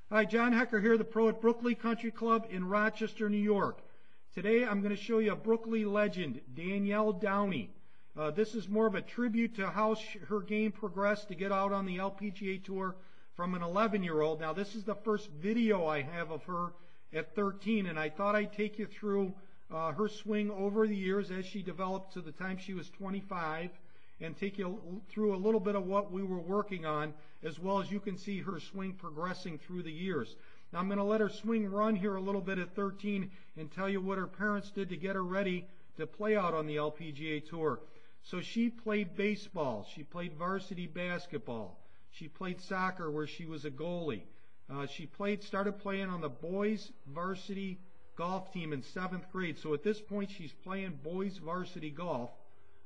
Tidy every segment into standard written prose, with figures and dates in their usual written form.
Hi, John Hecker here, the pro at Brooklyn Country Club in Rochester, New York. Today I'm going to show you a Brooklyn legend, Danielle Downey. This is more of a tribute to how her game progressed to get out on the LPGA Tour from an 11-year-old. Now this is the first video I have of her at 13, and I thought I'd take you through her swing over the years as she developed to the time she was 25, and take you through a little bit of what we were working on, as well as you can see her swing progressing through the years. Now I'm going to let her swing run here a little bit at 13 and tell you what her parents did to get her ready to play out on the LPGA Tour. So she played baseball, she played varsity basketball, she played soccer where she was a goalie. She started playing on the boys varsity golf team in 7th grade. So at this point she's playing boys varsity golf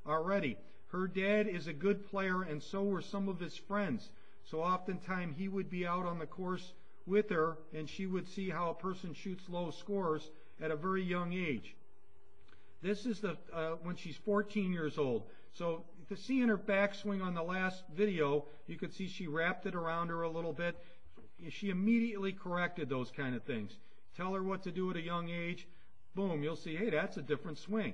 already. Her dad is a good player, and so were some of his friends. So oftentimes he would be out on the course with her, and she would see how a person shoots low scores at a very young age. This is when she's 14 years old. So to see in her backswing on the last video, you could see she wrapped it around her a little bit. She immediately corrected those kind of things. Tell her what to do at a young age, boom, you'll see, hey, that's a different swing.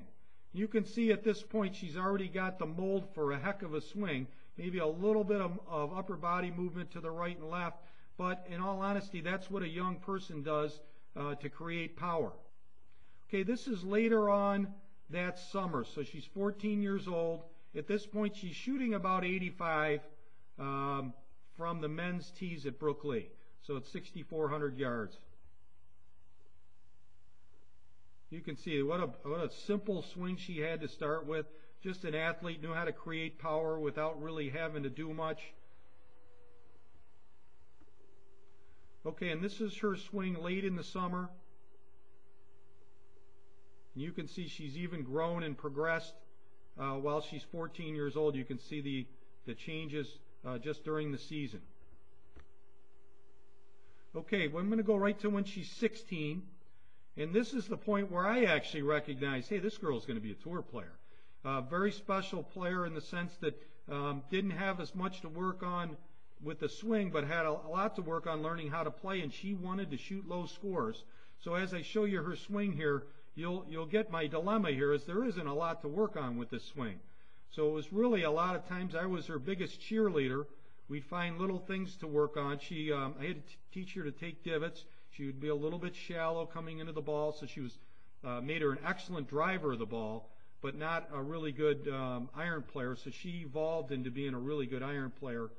You can see at this point she's already got the mold for a heck of a swing, maybe a little bit of upper body movement to the right and left, but in all honesty, that's what a young person does to create power. Okay, this is later on that summer, so she's 14 years old. At this point, she's shooting about 85 from the men's tees at Brooklyn, so it's 6,400 yards. You can see what a simple swing she had to start with. Just an athlete, knew how to create power without really having to do much. Okay, and this is her swing late in the summer. And you can see she's even grown and progressed while she's 14 years old. You can see the changes just during the season. Okay, well, I'm going to go right to when she's 16. And this is the point where I actually recognize, hey, this girl's going to be a tour player. Very special player in the sense that didn't have as much to work on with the swing, but had a lot to work on learning how to play, and she wanted to shoot low scores. So as I show you her swing here, you'll get my dilemma here, is there isn't a lot to work on with this swing. So it was really a lot of times I was her biggest cheerleader. We'd find little things to work on. I had to teach her to take divots. She would be a little bit shallow coming into the ball, so she was made her an excellent driver of the ball, but not a really good iron player. So she evolved into being a really good iron player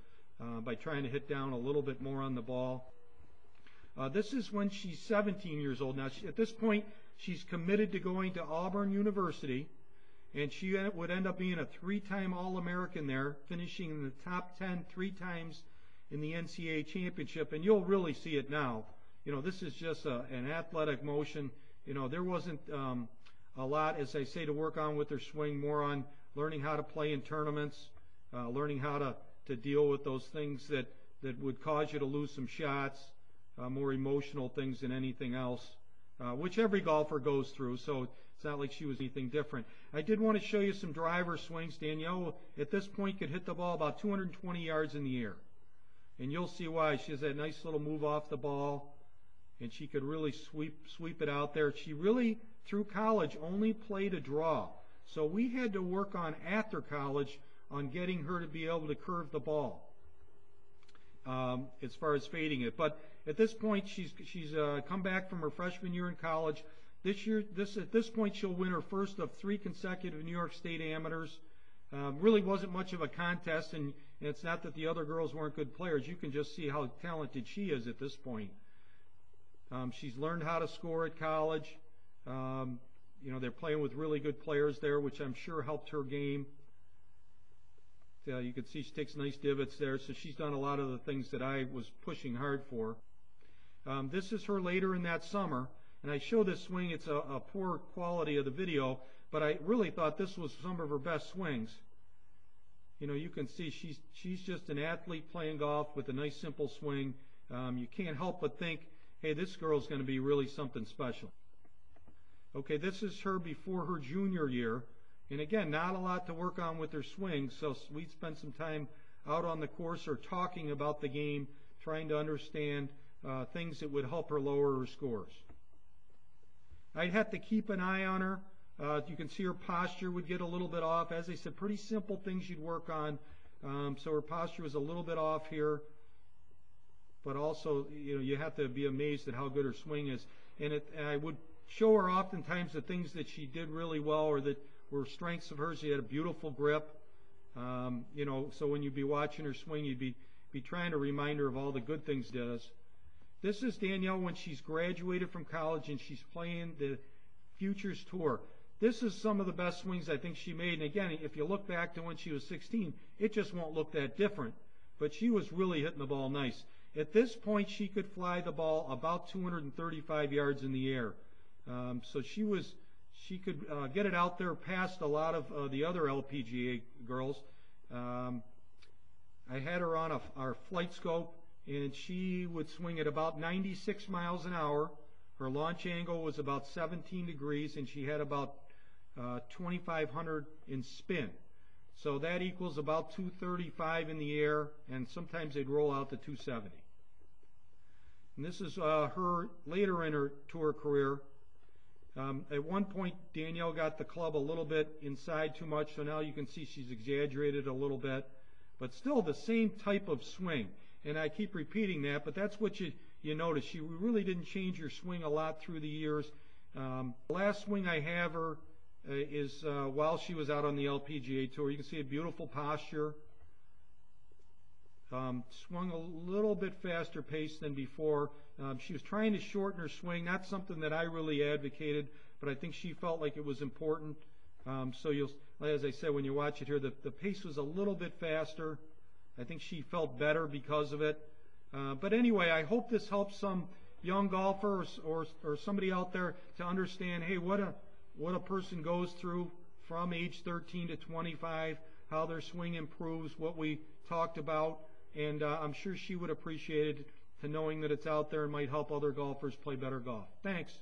by trying to hit down a little bit more on the ball. This is when she's 17 years old. Now, at this point, she's committed to going to Auburn University, and she would end up being a 3-time All-American there, finishing in the top 10 3 times in the NCAA championship, and you'll really see it now. You know, this is just an athletic motion. You know, there wasn't a lot, as I say, to work on with her swing, more on learning how to play in tournaments, learning how to deal with those things that would cause you to lose some shots, more emotional things than anything else, which every golfer goes through, so it's not like she was anything different. I did want to show you some driver swings. Danielle, at this point, could hit the ball about 220 yards in the air. And you'll see why. She has that nice little move off the ball, and she could really sweep it out there. She really, through college, only played a draw. So we had to work on, after college, on getting her to be able to curve the ball as far as fading it. But at this point, she's come back from her freshman year in college. At this point, she'll win her first of 3 consecutive New York State amateurs. Really wasn't much of a contest, and it's not that the other girls weren't good players. You can just see how talented she is at this point. She's learned how to score at college. You know, they're playing with really good players there, which I'm sure helped her game. You can see she takes nice divots there, so she's done a lot of the things that I was pushing hard for. This is her later in that summer, and I show this swing. It's a poor quality of the video, but I really thought this was some of her best swings. You know, you can see she's just an athlete playing golf with a nice simple swing. You can't help but think, hey, this girl's going to be really something special. Okay, this is her before her junior year. And again, not a lot to work on with her swing, so we spent some time out on the course or talking about the game, trying to understand things that would help her lower her scores. I'd have to keep an eye on her. You can see her posture would get a little bit off. As I said, pretty simple things you'd work on. So her posture was a little bit off here. But also, you have to be amazed at how good her swing is. And I would show her oftentimes the things that she did really well or that were strengths of hers. She had a beautiful grip. So when you'd be watching her swing, you'd be trying to remind her of all the good things she does. This is Danielle when she's graduated from college and she's playing the Futures Tour. This is some of the best swings I think she made. And again, if you look back to when she was 16, it just won't look that different. But she was really hitting the ball nice. At this point, she could fly the ball about 235 yards in the air. So she could get it out there past a lot of the other LPGA girls. I had her on our flight scope, and she would swing at about 96 miles an hour. Her launch angle was about 17 degrees, and she had about 2,500 in spin. So that equals about 235 in the air, and sometimes they'd roll out to 270. And this is her later in her tour career. At one point, Danielle got the club a little bit inside too much, so now you can see she's exaggerated a little bit. But still the same type of swing. And I keep repeating that, but that's what you notice. She really didn't change her swing a lot through the years. The last swing I have her is while she was out on the LPGA Tour. You can see a beautiful posture. Swung a little bit faster pace than before. She was trying to shorten her swing. Not something that I really advocated, but I think she felt like it was important. So as I said, when you watch it here, the pace was a little bit faster. I think she felt better because of it. But anyway, I hope this helps some young golfer or somebody out there to understand, hey, what a person goes through from age 13 to 25, how their swing improves, what we talked about. And I'm sure she would appreciate it to knowing that it's out there and might help other golfers play better golf. Thanks.